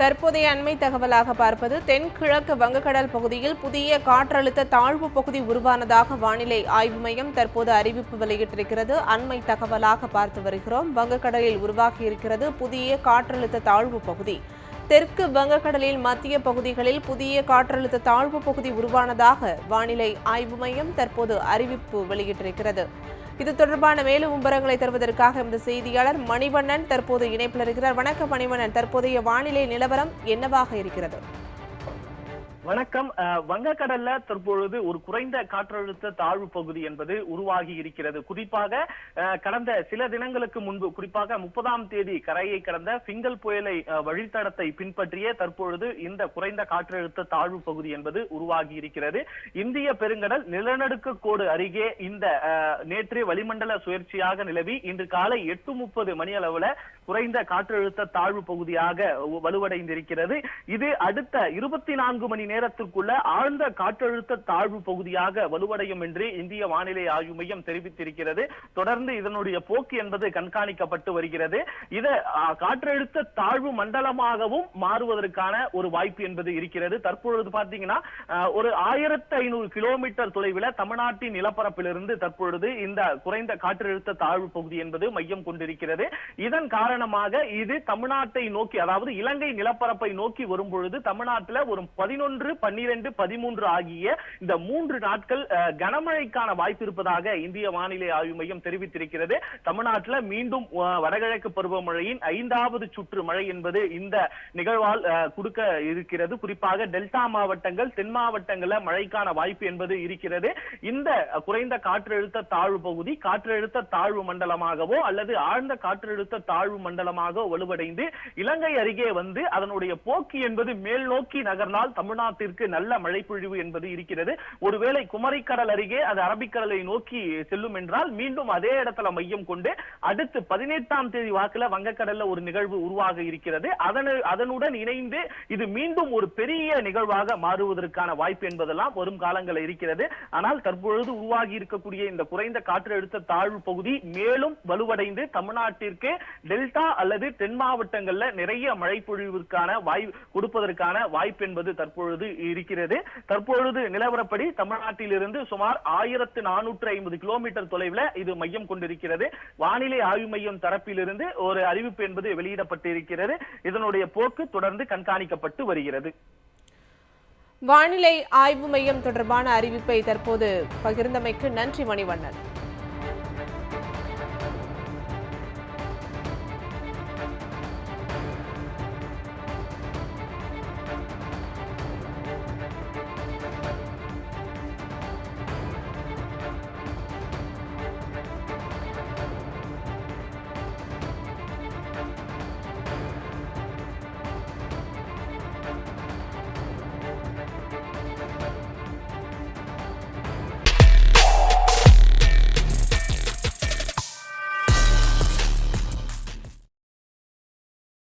தற்போதைய அண்மை தகவலாக பார்ப்பது தென்கிழக்கு வங்கக்கடல் பகுதியில் புதிய காற்றழுத்த தாழ்வு பகுதி உருவானதாக வானிலை ஆய்வு மையம் தற்போது அறிவிப்பு வெளியிட்டிருக்கிறது. அண்மை தகவலாக பார்த்து வருகிறோம். வங்கக்கடலில் உருவாகியிருக்கிறது புதிய காற்றழுத்த தாழ்வு பகுதி. தெற்கு வங்கக்கடலில் மத்திய பகுதிகளில் புதிய காற்றழுத்த தாழ்வு பகுதி உருவானதாக வானிலை ஆய்வு மையம் தற்போது அறிவிப்பு வெளியிட்டிருக்கிறது. இது தொடர்பான மேலும் விவரங்களை தருவதற்காக எமது செய்தியாளர் மணிவண்ணன் தற்போது இணைப்பில் இருக்கிறார். வணக்கம் மணிவண்ணன், தற்போதைய வானிலை நிலவரம் என்னவாக இருக்கிறது? வணக்கம். வங்கக்கடல்ல தற்பொழுது ஒரு குறைந்த காற்றழுத்த தாழ்வு பகுதி என்பது உருவாகி இருக்கிறது. குறிப்பாக கடந்த சில தினங்களுக்கு முன்பு, குறிப்பாக 30ஆம் தேதி கரையை கடந்த ஃபிங்கல் புயலை வழித்தடத்தை பின்பற்றிய தற்பொழுது இந்த குறைந்த காற்றழுத்த தாழ்வு பகுதி என்பது உருவாகி இருக்கிறது. இந்திய பெருங்கடல் நிலநடுக்க கோடு அருகே இந்த நேற்று வளிமண்டல சுழற்சியாக நிலவி இன்று காலை 8:30 மணி அளவுல குறைந்த காற்றழுத்த தாழ்வு பகுதியாக வலுவடைந்திருக்கிறது. இது அடுத்த 24 மணி நேரத்திற்குள்ள ஆழ்ந்த காற்றழுத்த தாழ்வு பகுதியாக வலுவடையும் என்று இந்திய வானிலை ஆய்வு மையம் தெரிவித்திருக்கிறது. தொடர்ந்து இதனுடைய போக்கு என்பது கண்காணிக்கப்பட்டு வருகிறது. இது காற்றழுத்த தாழ்வு மண்டலமாகவும் மாறுவதற்கான ஒரு வாய்ப்பு என்பது இருக்கிறது. தற்பொழுது பாத்தீங்கன்னா ஒரு 1500 கிலோமீட்டர் தொலைவில் தமிழ்நாட்டின் நிலப்பரப்பிலிருந்து தற்பொழுது இந்த குறைந்த காற்றழுத்த தாழ்வு பகுதி என்பது மையம் கொண்டிருக்கிறது. இதன் காரணமாக இது தமிழ்நாட்டை நோக்கி, அதாவது இலங்கை நிலப்பரப்பை நோக்கி வரும் பொழுது தமிழ்நாட்டில் ஒரு 11, 12, 13 ஆகிய இந்த 3 நாட்கள் கனமழைக்கான வாய்ப்பு இருப்பதாக இந்திய வானிலை ஆய்வு மையம் தெரிவித்திருக்கிறது. தமிழ்நாட்டில் மீண்டும் வடகிழக்கு பருவமழையின் 5வது சுற்று மழை என்பது இந்த நிகழ்வால் கொடுக்க இருக்கிறது. குறிப்பாக டெல்டா மாவட்டங்கள், தென் மாவட்டங்களில் மழைக்கான வாய்ப்பு என்பது இருக்கிறது. இந்த குறைந்த காற்றழுத்த தாழ்வு பகுதி காற்றழுத்த தாழ்வு மண்டலமாகவோ அல்லது ஆழ்ந்த காற்றழுத்த தாழ்வு மண்டலமாக வலுவடைந்து இலங்கை அருகே வந்து அதனுடைய போக்கு என்பது மேல் நோக்கி நகர்னால் தமிழ்நாட்டிற்கு நல்ல மழை பொழிவு என்பது இருக்கிறது. ஒருவேளை குமரிக்கடல் அருகே அது அரபிக்கடலை நோக்கி செல்லும் என்றால் மீண்டும் அதே இடத்துல மையம் கொண்டு அடுத்து 18ஆம் தேதி வாக்குல வங்கக்கடல்ல ஒரு நிகழ்வு உருவாக இருக்கிறது. அதனுடன் இணைந்து இது மீண்டும் ஒரு பெரிய நிகழ்வாக மாறுவதற்கான வாய்ப்பு என்பதெல்லாம் வரும் காலங்களில் இருக்கிறது. ஆனால் தற்பொழுது உருவாகி இருக்கக்கூடிய இந்த குறைந்த காற்றழுத்த தாழ்வு பகுதி மேலும் வலுவடைந்து தமிழ்நாட்டிற்கு டெல்டா அல்லது தென் மாவட்டங்கள்ல நிறைய மழை பொழிவிற்கான கொடுப்பதற்கான வாய்ப்பு என்பது தற்பொழுது இருக்கிறது. தற்பொழுது நிலவரப்படி தமிழ்நாட்டிலிருந்து சுமார் 1450 கிலோமீட்டர் தொலைவில் இது மையம் கொண்டிருக்கிறது. வானிலை ஆய்வு மையம் தரப்பிலிருந்து ஒரு அறிவிப்பு என்பது வெளியிடப்பட்டிருக்கிறது. இதனுடைய போக்கு தொடர்ந்து கண்காணிக்கப்பட்டு வருகிறது. வானிலை ஆய்வு மையம் தொடர்பான அறிவிப்பை தற்போது பகிர்ந்தமைக்கு நன்றி மணிவண்ணன்.